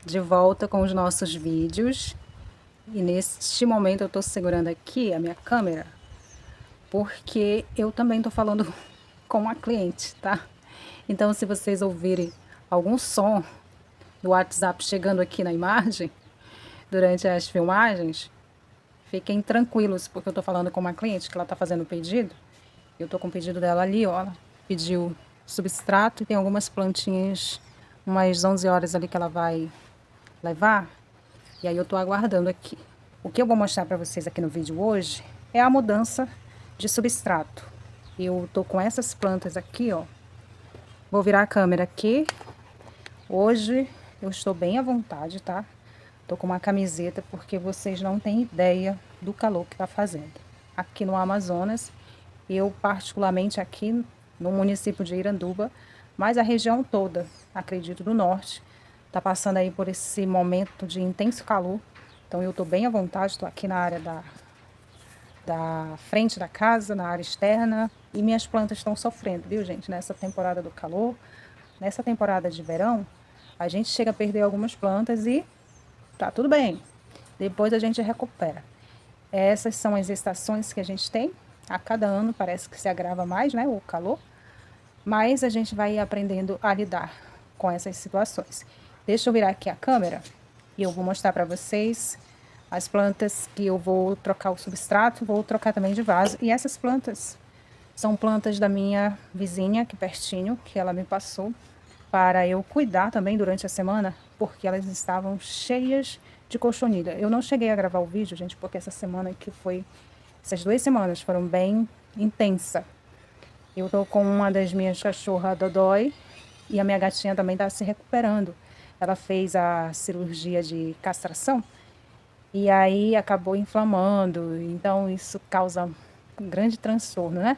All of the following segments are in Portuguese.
de volta com os nossos vídeos. E neste momento eu tô segurando aqui a minha câmera, porque eu também tô falando com uma cliente, tá? Então, se vocês ouvirem algum som do WhatsApp chegando aqui na imagem, durante as filmagens, fiquem tranquilos, porque eu tô falando com uma cliente que ela tá fazendo o pedido. Eu tô com o pedido dela ali, ó. Ela pediu substrato e tem algumas plantinhas, umas 11 horas ali que ela vai levar. E aí eu tô aguardando aqui. O que eu vou mostrar para vocês aqui no vídeo hoje é a mudança de substrato. Eu tô com essas plantas aqui, ó. Vou virar a câmera aqui. Hoje eu estou bem à vontade, tá? Tô com uma camiseta porque vocês não têm ideia do calor que tá fazendo. Aqui no Amazonas, eu particularmente aqui no município de Iranduba, mas a região toda, acredito, do norte, tá passando aí por esse momento de intenso calor. Então eu tô bem à vontade, tô aqui na área da frente da casa, na área externa, e minhas plantas estão sofrendo, viu, gente? Nessa temporada do calor, nessa temporada de verão, a gente chega a perder algumas plantas e tá tudo bem. Depois a gente recupera. Essas são as estações que a gente tem. A cada ano parece que se agrava mais, né, o calor. Mas a gente vai aprendendo a lidar com essas situações. Deixa eu virar aqui a câmera e eu vou mostrar para vocês as plantas que eu vou trocar o substrato, vou trocar também de vaso. E essas plantas são plantas da minha vizinha aqui pertinho, que ela me passou para eu cuidar também durante a semana, porque elas estavam cheias de cochonilha. Eu não cheguei a gravar o vídeo, gente, porque essa semana que foi, essas 2 semanas foram bem intensas. Eu tô com uma das minhas cachorras, a Dodói, e a minha gatinha também tá se recuperando. Ela fez a cirurgia de castração e aí acabou inflamando, então isso causa um grande transtorno, né?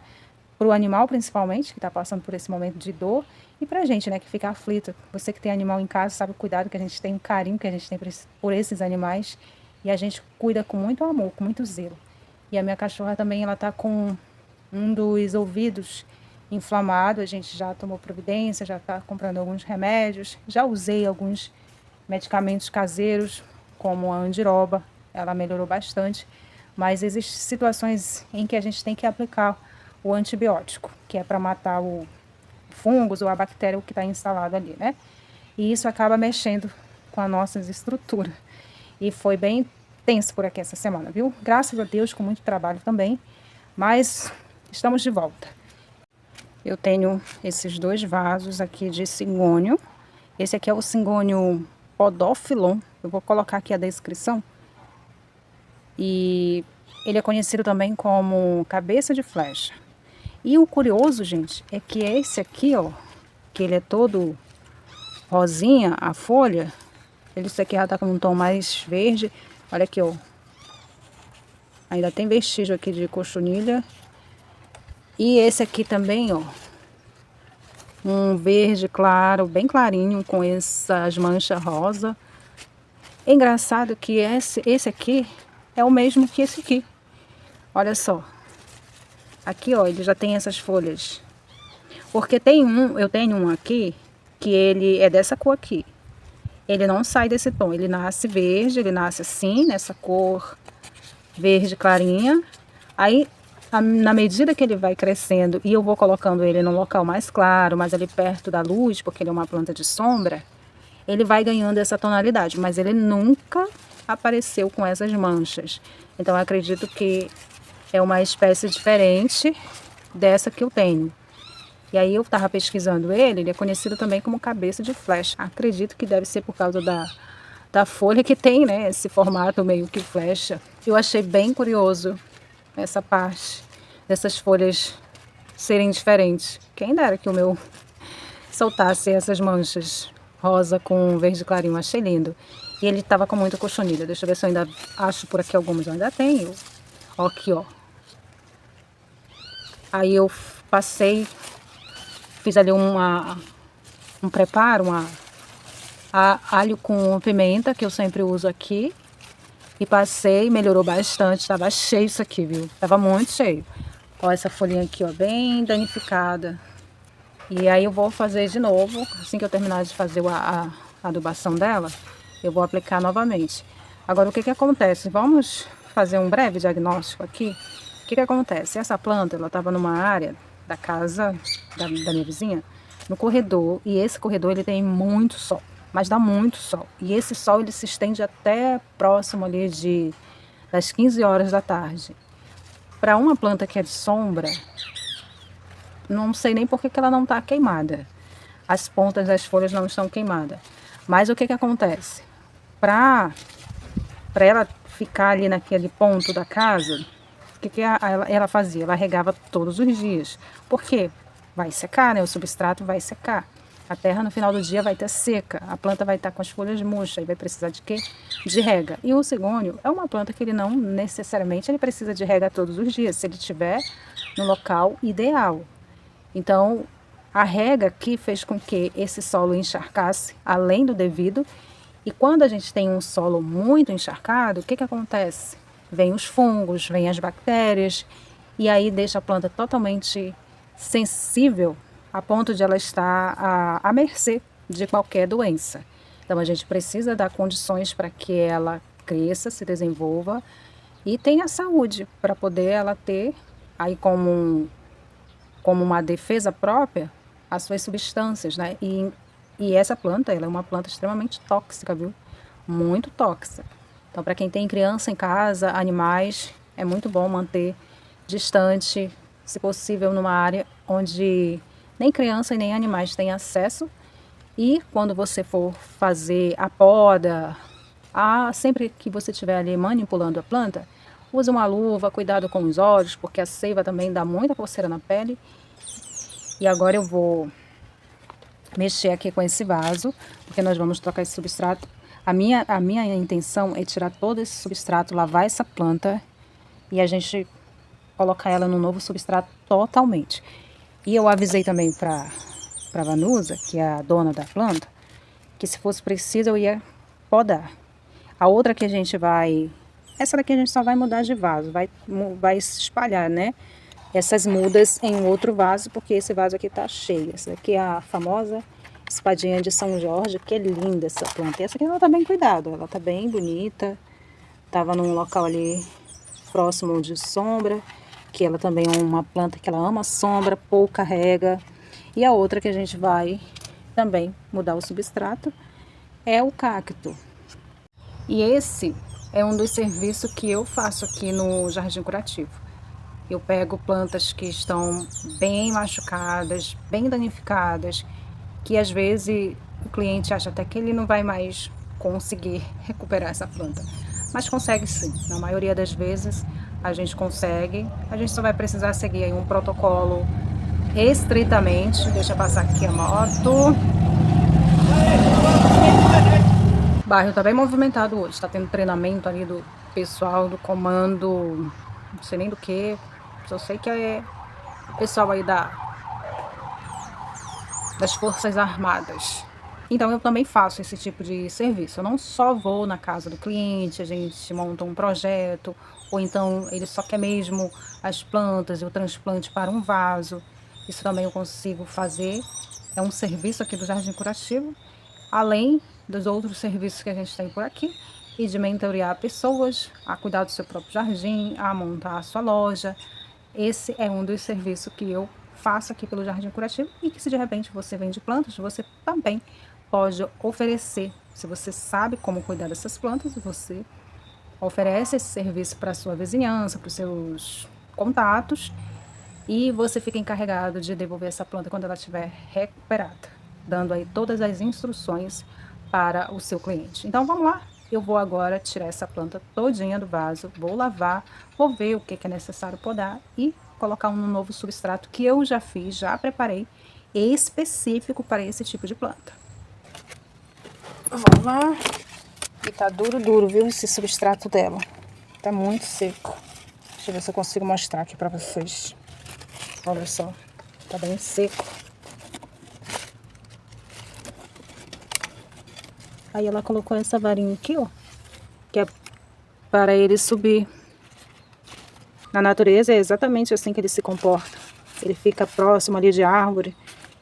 Para o animal, principalmente, que está passando por esse momento de dor, e para a gente, né, que fica aflita. Você que tem animal em casa sabe o cuidado que a gente tem, o carinho que a gente tem por esses animais, e a gente cuida com muito amor, com muito zelo. E a minha cachorra também, ela tá com um dos ouvidos inflamado, a gente já tomou providência, já está comprando alguns remédios, já usei alguns medicamentos caseiros, como a andiroba, ela melhorou bastante, mas existem situações em que a gente tem que aplicar o antibiótico, que é para matar o fungos ou a bactéria que está instalada ali, né? E isso acaba mexendo com as nossas estruturas. E foi bem tenso por aqui essa semana, viu? Graças a Deus, com muito trabalho também, mas estamos de volta. Eu tenho esses 2 vasos aqui de cingônio. Esse aqui é o cingônio podófilon. Eu vou colocar aqui a descrição. E ele é conhecido também como cabeça de flecha. E o curioso, gente, é que esse aqui, ó, que ele é todo rosinha, a folha, esse aqui já tá com um tom mais verde. Olha aqui, ó. Ainda tem vestígio aqui de cochonilha. E esse aqui também, ó, um verde claro, bem clarinho, com essas manchas rosa. É engraçado que esse aqui é o mesmo que esse aqui. Olha só. Aqui, ó, ele já tem essas folhas. Porque eu tenho um aqui, que ele é dessa cor aqui. Ele não sai desse tom, ele nasce verde, ele nasce assim, nessa cor verde clarinha. Aí, na medida que ele vai crescendo e eu vou colocando ele num local mais claro, mais ali perto da luz, porque ele é uma planta de sombra, ele vai ganhando essa tonalidade, mas ele nunca apareceu com essas manchas. Então, eu acredito que é uma espécie diferente dessa que eu tenho. E aí eu estava pesquisando ele é conhecido também como cabeça de flecha. Acredito que deve ser por causa da folha que tem, né, esse formato meio que flecha. Eu achei bem curioso essa parte dessas folhas serem diferentes. Quem dera que o meu soltasse essas manchas rosa com verde clarinho, achei lindo. E ele estava com muita cochonilha. Deixa eu ver se eu ainda acho por aqui algumas. Eu ainda tenho. Ó, aqui, ó. Aí eu passei, fiz ali um preparo, alho com pimenta, que eu sempre uso aqui. E passei, melhorou bastante. Tava cheio isso aqui, viu? Tava muito cheio. Ó, essa folhinha aqui, ó, bem danificada. E aí eu vou fazer de novo, assim que eu terminar de fazer a adubação dela. eu vou aplicar novamente. Agora, o que que acontece? Vamos fazer um breve diagnóstico aqui. O que que acontece? Essa planta, ela estava numa área da casa da minha vizinha, no corredor, e esse corredor ele tem muito sol, mas dá muito sol. E esse sol ele se estende até próximo ali das 15 horas da tarde. Para uma planta que é de sombra, não sei nem por que que ela não está queimada. As pontas das folhas não estão queimadas. Mas o que que acontece? Para ela ficar ali naquele ponto da casa, o que que ela fazia? Ela regava todos os dias. Por quê? Vai secar, né? O substrato vai secar. A terra no final do dia vai estar seca. A planta vai estar com as folhas murchas e vai precisar de quê? De rega. E o cigônio é uma planta que ele não necessariamente ele precisa de rega todos os dias, se ele estiver no local ideal. Então, a rega aqui fez com que esse solo encharcasse além do devido. E quando a gente tem um solo muito encharcado, o que que acontece? Vem os fungos, vem as bactérias, e aí deixa a planta totalmente sensível a ponto de ela estar à mercê de qualquer doença. Então a gente precisa dar condições para que ela cresça, se desenvolva e tenha saúde para poder ela ter aí como uma defesa própria as suas substâncias, né? E essa planta, ela é uma planta extremamente tóxica, viu? Muito tóxica. Então, para quem tem criança em casa, animais, é muito bom manter distante, se possível, numa área onde nem criança e nem animais têm acesso. E quando você for fazer a poda, sempre que você estiver ali manipulando a planta, use uma luva, cuidado com os olhos, porque a seiva também dá muita coceira na pele. E agora eu vou mexer aqui com esse vaso, porque nós vamos trocar esse substrato. A minha intenção é tirar todo esse substrato, lavar essa planta e a gente colocar ela no novo substrato totalmente. E eu avisei também para Vanusa, que é a dona da planta, que se fosse preciso eu ia podar. A outra que a gente vai... Essa daqui a gente só vai mudar de vaso, vai se espalhar, né? Essas mudas em outro vaso, porque esse vaso aqui tá cheio. Essa daqui é a famosa espadinha de São Jorge, que é linda essa planta. E essa aqui ela tá bem cuidada, ela tá bem bonita. Tava num local ali próximo de sombra, que ela também é uma planta que ela ama sombra, pouca rega. E a outra que a gente vai também mudar o substrato é o cacto. E esse é um dos serviços que eu faço aqui no Jardim Curativo. Eu pego plantas que estão bem machucadas, bem danificadas, que às vezes o cliente acha até que ele não vai mais conseguir recuperar essa planta. Mas consegue sim, na maioria das vezes a gente consegue. A gente só vai precisar seguir aí um protocolo estritamente. Deixa eu passar aqui a moto. O bairro está bem movimentado hoje, está tendo treinamento ali do pessoal do comando, não sei nem do que. Só sei que é o pessoal aí das Forças Armadas. Então eu também faço esse tipo de serviço. Eu não só vou na casa do cliente, a gente monta um projeto, ou então ele só quer mesmo as plantas e o transplante para um vaso. Isso também eu consigo fazer. É um serviço aqui do Jardim Curativo, além dos outros serviços que a gente tem por aqui, e de mentorear pessoas a cuidar do seu próprio jardim, a montar a sua loja. Esse é um dos serviços que eu faço aqui pelo Jardim Curativo e que se de repente você vende plantas, você também pode oferecer. Se você sabe como cuidar dessas plantas, você oferece esse serviço para a sua vizinhança, para os seus contatos e você fica encarregado de devolver essa planta quando ela estiver recuperada, dando aí todas as instruções para o seu cliente. Então vamos lá. Eu vou agora tirar essa planta todinha do vaso, vou lavar, vou ver o que é necessário podar e colocar um novo substrato que eu já fiz, já preparei, específico para esse tipo de planta. Vamos lá. E tá duro, viu, esse substrato dela. Tá muito seco. Deixa eu ver se eu consigo mostrar aqui para vocês. Olha só, tá bem seco. Aí ela colocou essa varinha aqui, ó, que é para ele subir. Na natureza é exatamente assim que ele se comporta. Ele fica próximo ali de árvore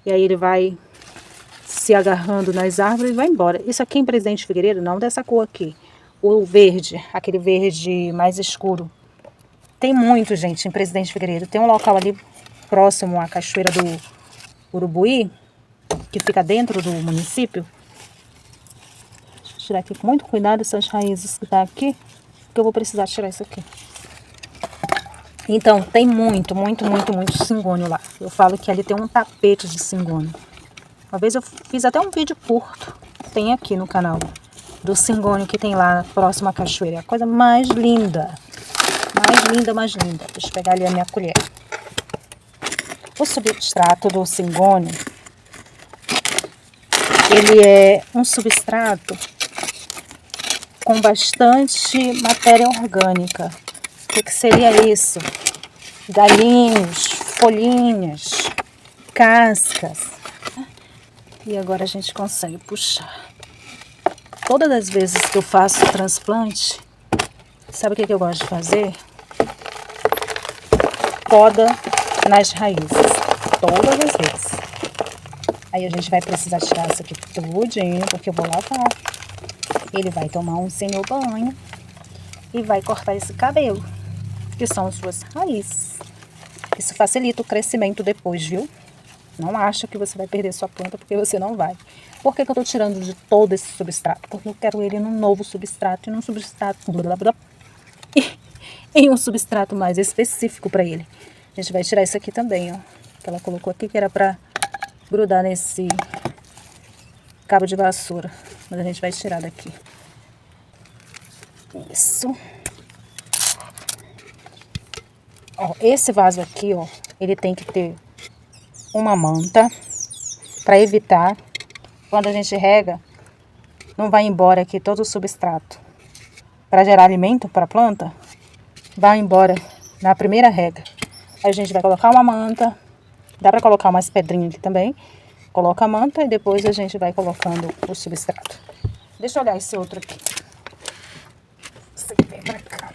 e aí ele vai se agarrando nas árvores e vai embora. Isso aqui em Presidente Figueiredo, não dessa cor aqui. O verde, aquele verde mais escuro. Tem muito, gente, em Presidente Figueiredo. Tem um local ali próximo à Cachoeira do Urubuí, que fica dentro do município. Deixa eu tirar aqui com muito cuidado essas raízes que tá aqui, porque eu vou precisar tirar isso aqui. Então, tem muito cingônio lá. Eu falo que ali tem um tapete de cingônio. Uma vez eu fiz até um vídeo curto, tem aqui no canal, do cingônio que tem lá próximo à cachoeira. É a coisa mais linda. Mais linda. Deixa eu pegar ali a minha colher. O substrato do cingônio, ele é um substrato com bastante matéria orgânica. O que seria isso? Galinhos, folhinhas, cascas. E agora a gente consegue puxar. Todas as vezes que eu faço transplante, sabe o que eu gosto de fazer? Poda nas raízes. Todas as vezes. Aí a gente vai precisar tirar isso aqui tudinho, porque eu vou lavar. Ele vai tomar um senhor banho e vai cortar esse cabelo, que são as suas raízes. Isso facilita o crescimento depois, viu? Não acha que você vai perder sua planta, porque você não vai. Por que eu estou tirando de todo esse substrato? Porque eu quero ele num novo substrato, e num substrato... em um substrato mais específico para ele. A gente vai tirar isso aqui também, ó. Que ela colocou aqui, que era para grudar nesse cabo de vassoura. Mas a gente vai tirar daqui. Isso. Ó, esse vaso aqui, ó, ele tem que ter uma manta para evitar, quando a gente rega, não vai embora aqui todo o substrato. Para gerar alimento para a planta, vai embora na primeira rega. Aí a gente vai colocar uma manta, dá para colocar umas pedrinhas aqui também. Coloca a manta e depois a gente vai colocando o substrato. Deixa eu olhar esse outro aqui. Esse aqui vem pra cá.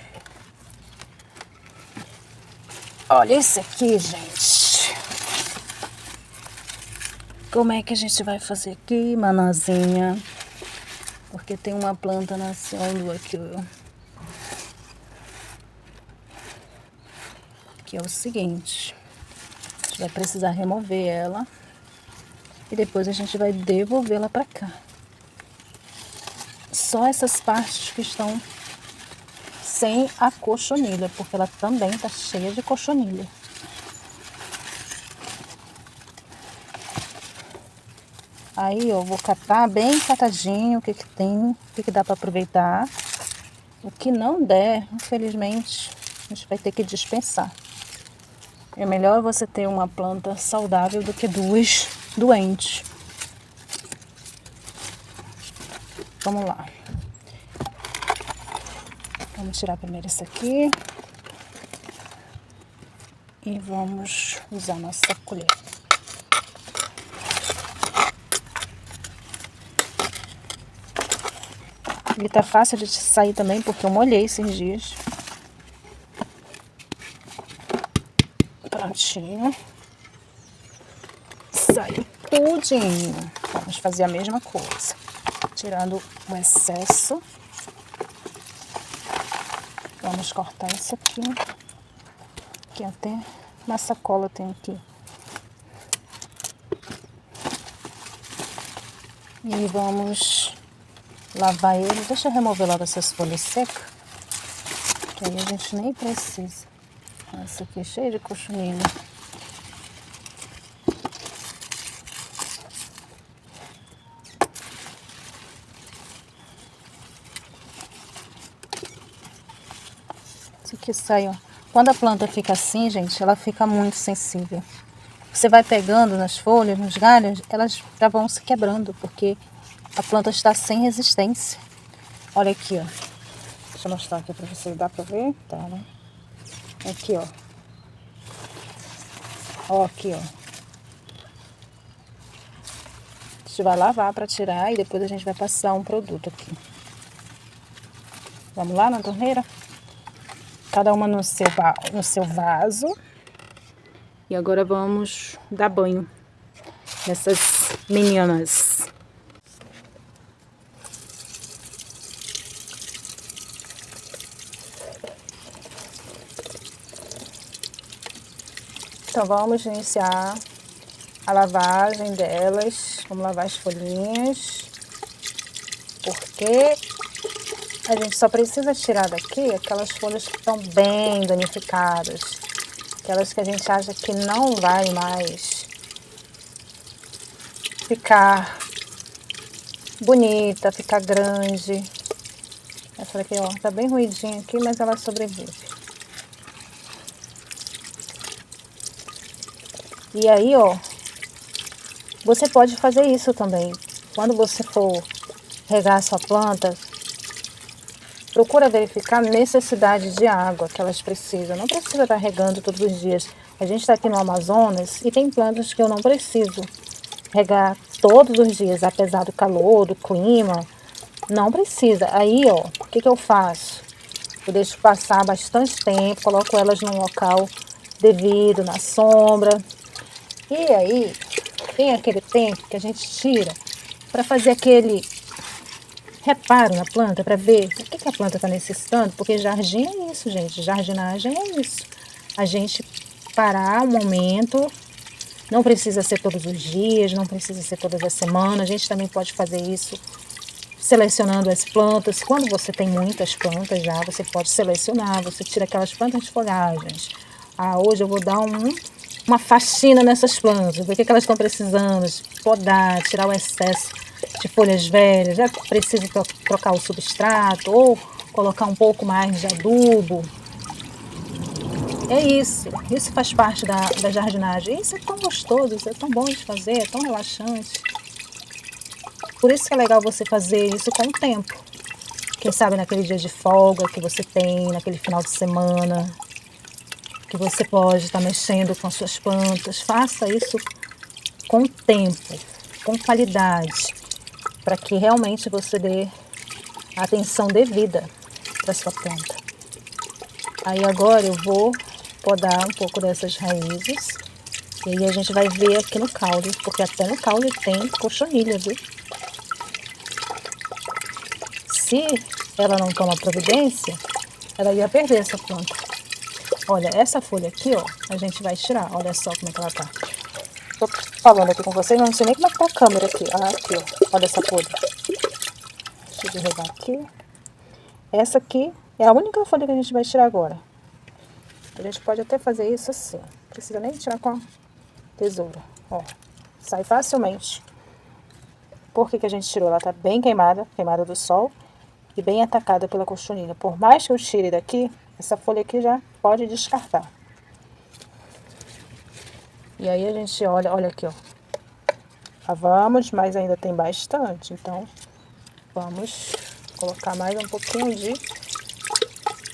Olha esse aqui, gente. Como é que a gente vai fazer aqui, manazinha? Porque tem uma planta nascendo aqui, ó. Que é o seguinte. A gente vai precisar remover ela. E depois a gente vai devolvê-la pra cá. Só essas partes que estão sem a cochonilha, porque ela também tá cheia de cochonilha. Aí eu vou catar bem catadinho o que tem, o que dá para aproveitar. O que não der, infelizmente, a gente vai ter que dispensar. É melhor você ter uma planta saudável do que duas doentes. Vamos lá. Vamos tirar primeiro isso aqui. E vamos usar nossa colher. Ele tá fácil de sair também, porque eu molhei esses dias. Prontinho. Saiu tudinho. Vamos fazer a mesma coisa. Tirando o excesso. Vamos cortar isso aqui. Que até na sacola tem aqui. E vamos lavar ele. Deixa eu remover logo essas folhas secas. Que aí a gente nem precisa. Essa aqui é cheia de cochonilha. Isso aqui sai, ó. Quando a planta fica assim, gente, ela fica muito sensível. Você vai pegando nas folhas, nos galhos, elas já vão se quebrando, porque a planta está sem resistência. Olha aqui, ó. Deixa eu mostrar aqui pra você, dá pra ver? Tá, né? Aqui, ó. Ó, aqui, ó. A gente vai lavar pra tirar e depois a gente vai passar um produto aqui. Vamos lá na torneira? Cada uma no seu vaso. E agora vamos dar banho nessas meninas. Então vamos iniciar a lavagem delas. Vamos lavar as folhinhas, porque a gente só precisa tirar daqui aquelas folhas que estão bem danificadas, aquelas que a gente acha que não vai mais ficar bonita, ficar grande. Essa daqui, ó, tá bem ruidinha aqui, mas ela sobrevive. E aí, ó, você pode fazer isso também. Quando você for regar a sua planta, procura verificar a necessidade de água que elas precisam. Não precisa estar regando todos os dias. A gente está aqui no Amazonas e tem plantas que eu não preciso regar todos os dias, apesar do calor, do clima. Não precisa. Aí, ó, o que eu faço? Eu deixo passar bastante tempo, coloco elas num local devido, na sombra. E aí, tem aquele tempo que a gente tira para fazer aquele reparo na planta, para ver o que a planta está necessitando, porque jardim é isso, gente. Jardinagem é isso. A gente parar um momento, não precisa ser todos os dias, não precisa ser todas as semanas. A gente também pode fazer isso selecionando as plantas. Quando você tem muitas plantas já, você pode selecionar, você tira aquelas plantas de folhagens. Ah, hoje eu vou dar uma faxina nessas plantas, ver o que elas estão precisando, podar, tirar o excesso de folhas velhas, já precisa trocar o substrato ou colocar um pouco mais de adubo. É isso faz parte da jardinagem. Isso é tão gostoso, isso é tão bom de fazer, é tão relaxante. Por isso que é legal você fazer isso com o tempo. Quem sabe naquele dia de folga que você tem, naquele final de semana, que você pode estar mexendo com as suas plantas. Faça isso com tempo, com qualidade, para que realmente você dê a atenção devida para a sua planta. Aí agora eu vou podar um pouco dessas raízes, e aí a gente vai ver aqui no caule, porque até no caule tem cochonilha, viu? Se ela não toma providência, ela ia perder essa planta. Olha, essa folha aqui, ó, a gente vai tirar. Olha só como é que ela tá. Tô falando aqui com vocês, mas não sei nem como é que tá a câmera aqui. Ah, aqui, ó. Olha essa folha. Deixa eu derrubar aqui. Essa aqui é a única folha que a gente vai tirar agora. A gente pode até fazer isso assim. Não precisa nem tirar com a tesoura. Ó, sai facilmente. Por que a gente tirou? Ela tá bem queimada, queimada do sol e bem atacada pela cochonilha. Por mais que eu tire daqui, essa folha aqui já pode descartar. E aí a gente olha aqui, ó. Lavamos, mas ainda tem bastante. Então, vamos colocar mais um pouquinho de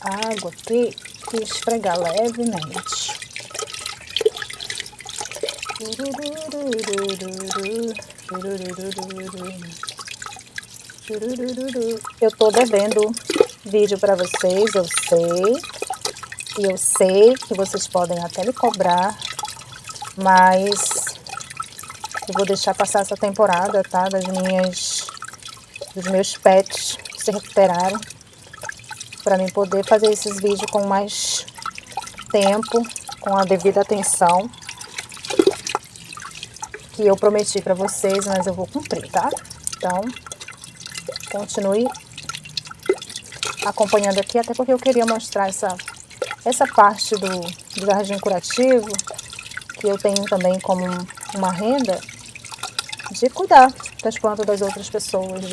água aqui e esfregar levemente. Eu tô devendo vídeo para vocês, eu sei. E eu sei que vocês podem até me cobrar, mas eu vou deixar passar essa temporada, tá? Dos meus pets se recuperarem, para mim poder fazer esses vídeos com mais tempo, com a devida atenção que eu prometi para vocês, mas eu vou cumprir, tá? Então, continue acompanhando aqui, até porque eu queria mostrar essa parte do jardim curativo, que eu tenho também como uma renda, de cuidar das plantas das outras pessoas.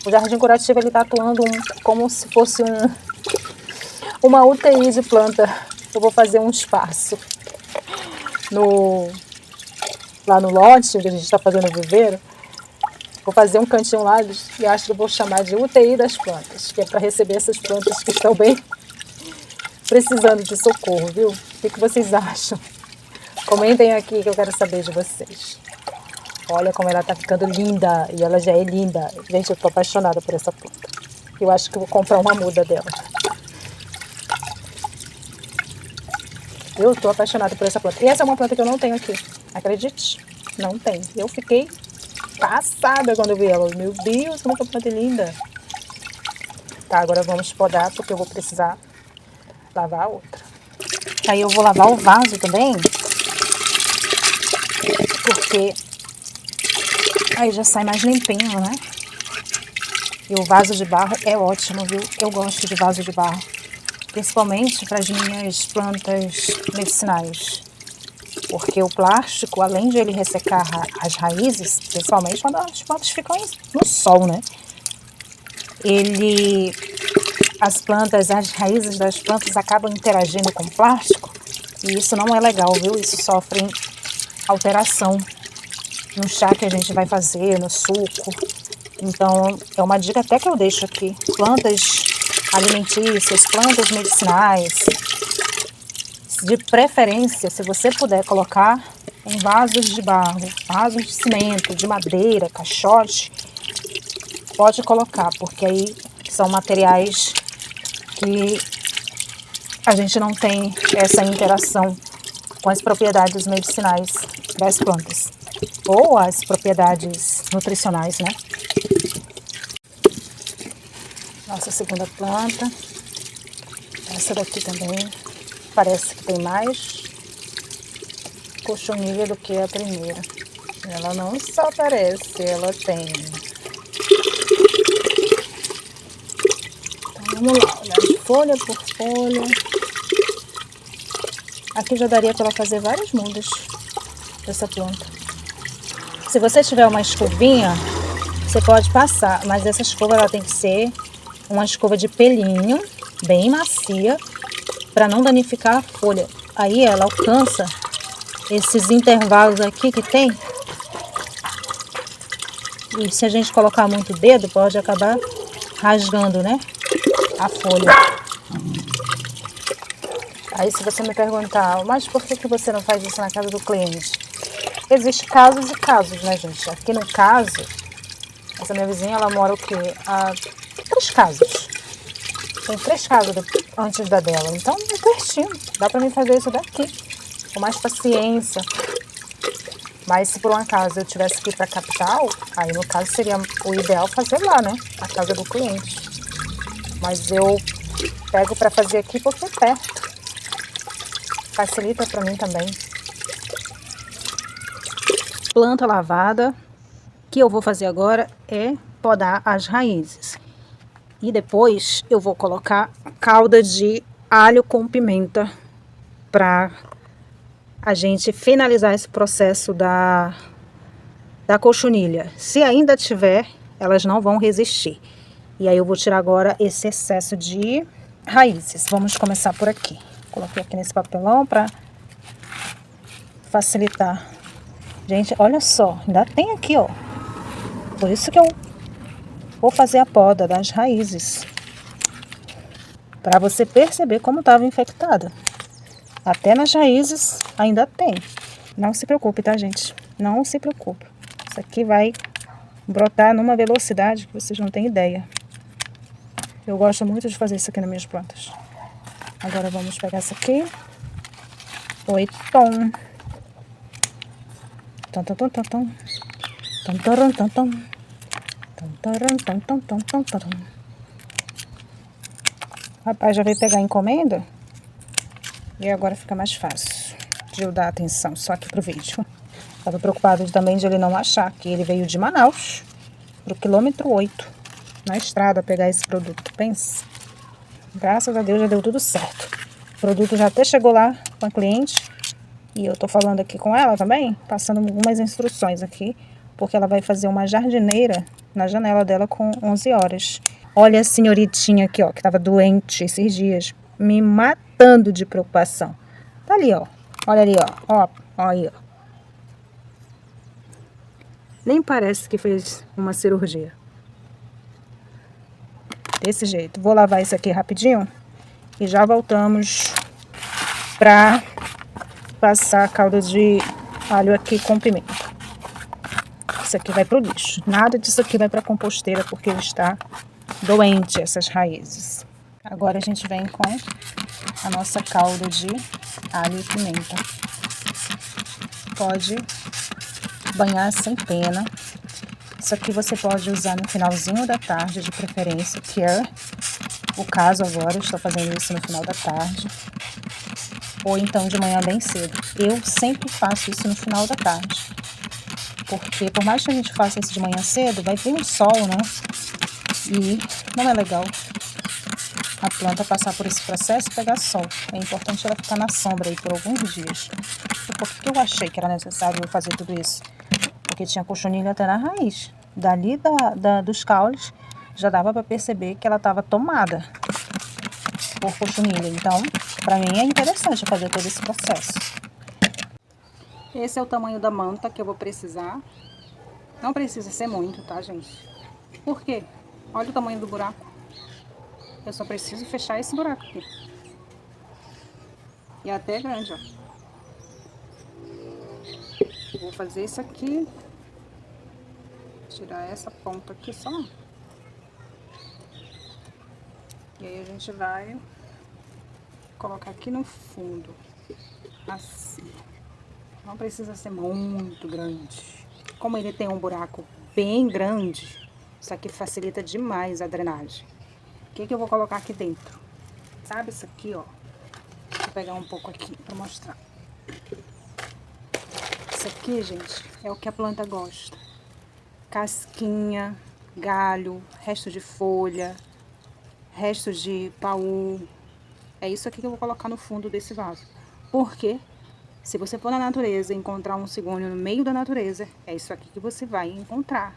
O jardim curativo, ele está atuando como se fosse uma UTI de planta. Eu vou fazer um espaço lá no lote, onde a gente está fazendo o viveiro. Vou fazer um cantinho lá e acho que eu vou chamar de UTI das plantas, que é para receber essas plantas que estão bem precisando de socorro, viu? O que vocês acham? Comentem aqui que eu quero saber de vocês. Olha como ela tá ficando linda, e ela já é linda. Gente, eu tô apaixonada por essa planta. Eu acho que eu vou comprar uma muda dela. Eu tô apaixonada por essa planta. E essa é uma planta que eu não tenho aqui. Acredite? Não tem. Eu fiquei passada quando eu vi ela. Meu Deus, como essa planta é linda. Tá, agora vamos podar, porque eu vou precisar lavar a outra. Aí eu vou lavar o vaso também, porque aí já sai mais limpinho, né? E o vaso de barro é ótimo, viu? Eu gosto de vaso de barro, principalmente para as minhas plantas medicinais. Porque o plástico, além de ele ressecar as raízes, principalmente quando as plantas ficam no sol, né? As raízes das plantas acabam interagindo com o plástico e isso não é legal, viu? Isso sofre alteração no chá que a gente vai fazer, no suco. Então, é uma dica até que eu deixo aqui. Plantas alimentícias, plantas medicinais, de preferência, se você puder colocar em vasos de barro, vasos de cimento, de madeira, caixote, pode colocar, porque aí são materiais que a gente não tem essa interação com as propriedades medicinais das plantas, ou as propriedades nutricionais, né? Nossa segunda planta, essa daqui também parece que tem mais cochonilha do que a primeira. Ela não só parece, ela tem. Então vamos lá, olhar folha por folha. Aqui já daria para fazer várias mudas dessa planta. Se você tiver uma escovinha, você pode passar, mas essa escova ela tem que ser uma escova de pelinho, bem macia, para não danificar a folha. Aí ela alcança esses intervalos aqui que tem. E se a gente colocar muito o dedo, pode acabar rasgando, né, a folha. Aí se você me perguntar, mas por que você não faz isso na casa do cliente? Existem casos e casos, né, gente? Aqui no caso, essa minha vizinha, ela mora o quê? A 3 casas. Tem 3 casas antes da dela. Então, é pertinho. Dá pra mim fazer isso daqui. Com mais paciência. Mas se por um acaso eu tivesse que ir pra capital, aí no caso seria o ideal fazer lá, né? A casa do cliente. Mas eu pego pra fazer aqui porque é perto. Facilita pra mim também. Planta lavada. O que eu vou fazer agora é podar as raízes. E depois eu vou colocar calda de alho com pimenta para a gente finalizar esse processo da cochonilha. Se ainda tiver, elas não vão resistir. E aí eu vou tirar agora esse excesso de raízes. Vamos começar por aqui. Coloquei aqui nesse papelão para facilitar. Gente, olha só, ainda tem aqui, ó. Por isso que eu vou fazer a poda das raízes. Para você perceber como estava infectada. Até nas raízes ainda tem. Não se preocupe, tá, gente? Não se preocupe. Isso aqui vai brotar numa velocidade que vocês não têm ideia. Eu gosto muito de fazer isso aqui nas minhas plantas. Agora vamos pegar essa aqui. Oi, tom. Tom, tom, tom, tom, tom. Tom, tom, tom, tom. Rapaz, já veio pegar a encomenda e agora fica mais fácil de eu dar atenção só aqui pro vídeo. Tava preocupado também de ele não achar que ele veio de Manaus pro quilômetro 8 na estrada pegar esse produto. Pensa, graças a Deus já deu tudo certo. O produto já até chegou lá com a cliente e eu tô falando aqui com ela também, passando algumas instruções aqui, porque ela vai fazer uma jardineira na janela dela com 11 horas. Olha a senhoritinha aqui, ó, que tava doente esses dias, me matando de preocupação. Tá ali, ó. Olha ali, ó. Ó aí, ó. Nem parece que fez uma cirurgia. Desse jeito. Vou lavar isso aqui rapidinho e já voltamos pra passar a calda de alho aqui com pimenta. Isso aqui vai pro lixo. Nada disso aqui vai pra composteira porque ele está doente, essas raízes. Agora a gente vem com a nossa calda de alho e pimenta. Pode banhar sem pena. Isso aqui você pode usar no finalzinho da tarde, de preferência, que é o caso agora. Eu estou fazendo isso no final da tarde. Ou então de manhã bem cedo. Eu sempre faço isso no final da tarde. Porque por mais que a gente faça isso de manhã cedo, vai vir o sol, né? E não é legal a planta passar por esse processo e pegar sol. É importante ela ficar na sombra aí por alguns dias. E por que eu achei que era necessário eu fazer tudo isso? Porque tinha cochonilha até na raiz. Dali dos caules já dava para perceber que ela estava tomada por cochonilha. Então, para mim é interessante fazer todo esse processo. Esse é o tamanho da manta que eu vou precisar. Não precisa ser muito, tá, gente? Por quê? Olha o tamanho do buraco. Eu só preciso fechar esse buraco aqui. E até é grande, ó. Vou fazer isso aqui. Tirar essa ponta aqui só. E aí a gente vai colocar aqui no fundo. Assim. Não precisa ser muito grande. Como ele tem um buraco bem grande, isso aqui facilita demais a drenagem. O que eu vou colocar aqui dentro? Sabe isso aqui, ó? Vou pegar um pouco aqui pra mostrar. Isso aqui, gente, é o que a planta gosta. Casquinha, galho, resto de folha, restos de paú. É isso aqui que eu vou colocar no fundo desse vaso. Por quê? Se você for na natureza e encontrar um cigônio no meio da natureza, é isso aqui que você vai encontrar.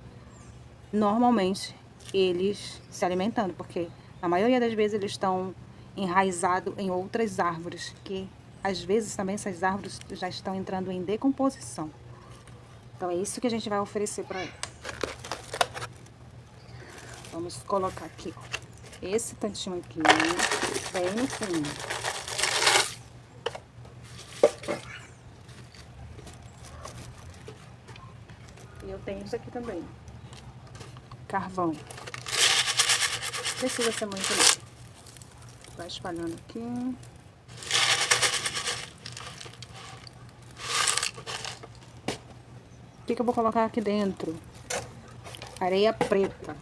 Normalmente, eles se alimentando, porque na maioria das vezes eles estão enraizados em outras árvores, que às vezes também essas árvores já estão entrando em decomposição. Então é isso que a gente vai oferecer para ele. Vamos colocar aqui, ó, esse tantinho aqui, bem no fundo. E eu tenho isso aqui também. Carvão. Precisa ser muito não. Vai espalhando aqui. O que eu vou colocar aqui dentro? Areia preta.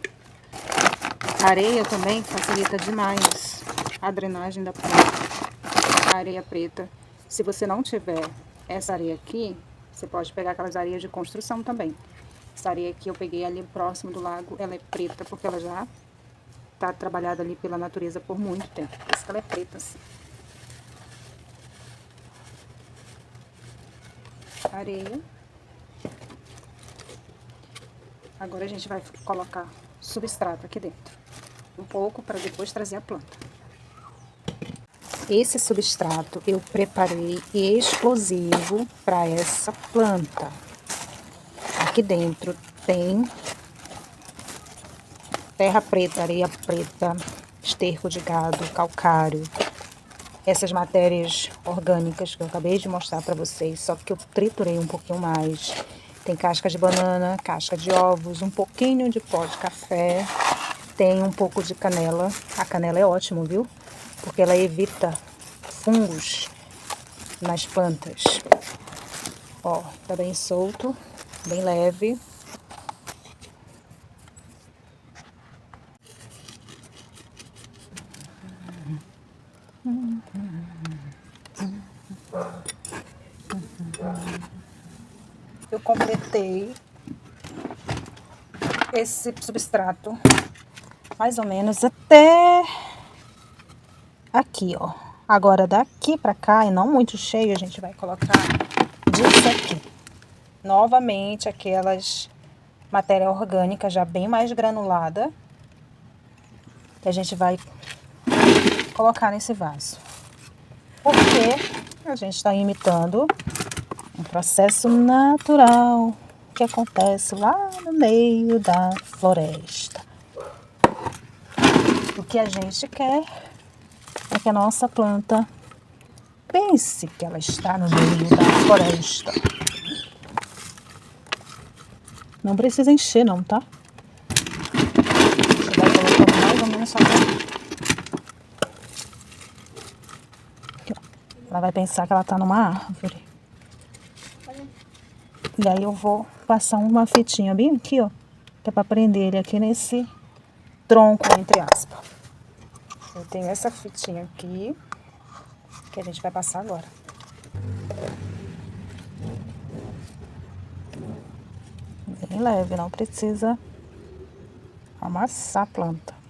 A areia também facilita demais a drenagem da planta. A areia preta. Se você não tiver essa areia aqui, você pode pegar aquelas areias de construção também. Essa areia aqui eu peguei ali próximo do lago, ela é preta porque ela já tá trabalhada ali pela natureza por muito tempo. Por isso que ela é preta assim. Areia. Agora a gente vai colocar substrato aqui dentro. Um pouco para depois trazer a planta. Esse substrato eu preparei exclusivo para essa planta. Aqui dentro tem terra preta, areia preta, esterco de gado, calcário. Essas matérias orgânicas que eu acabei de mostrar para vocês, só que eu triturei um pouquinho mais. Tem casca de banana, casca de ovos, um pouquinho de pó de café, tem um pouco de canela. A canela é ótimo, viu? Porque ela evita fungos nas plantas. Ó, tá bem solto, bem leve. Eu completei esse substrato mais ou menos até aqui, ó. Agora daqui pra cá, e não muito cheio, a gente vai colocar disso aqui. Novamente aquelas matéria orgânica já bem mais granulada, que a gente vai colocar nesse vaso. Porque a gente está imitando um processo natural que acontece lá no meio da floresta. O que a gente quer é que a nossa planta pense que ela está no meio da floresta. Não precisa encher não, tá? Você vai colocando mais ou menos só aqui, ó. Ela vai pensar que ela tá numa árvore. E aí eu vou passar uma fitinha bem aqui, ó, que é para prender ele aqui nesse tronco, entre aspas. Eu tenho essa fitinha aqui, que a gente vai passar agora. Bem leve, não precisa amassar a planta.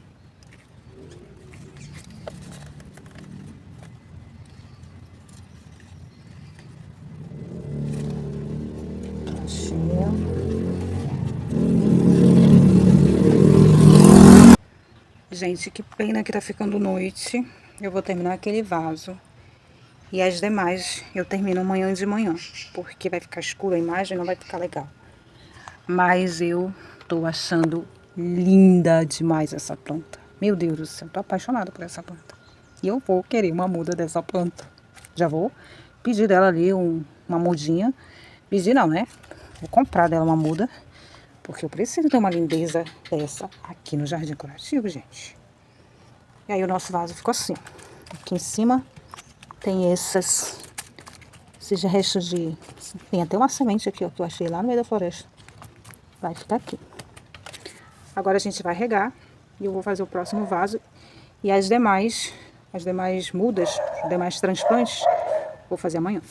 Gente, que pena que tá ficando noite. Eu vou terminar aquele vaso. E as demais eu termino amanhã de manhã. Porque vai ficar escura a imagem, não vai ficar legal. Mas eu tô achando linda demais essa planta. Meu Deus do céu, tô apaixonada por essa planta. E eu vou querer uma muda dessa planta. Já vou pedir dela ali uma mudinha. Pedir não, né? Vou comprar dela uma muda. Porque eu preciso ter uma lindeza dessa aqui no jardim decorativo, gente. E aí o nosso vaso ficou assim. Aqui em cima tem esses restos de... Tem até uma semente aqui, ó, que eu achei lá no meio da floresta. Vai ficar aqui. Agora a gente vai regar. E eu vou fazer o próximo vaso. E as demais mudas, os demais transplantes, vou fazer amanhã.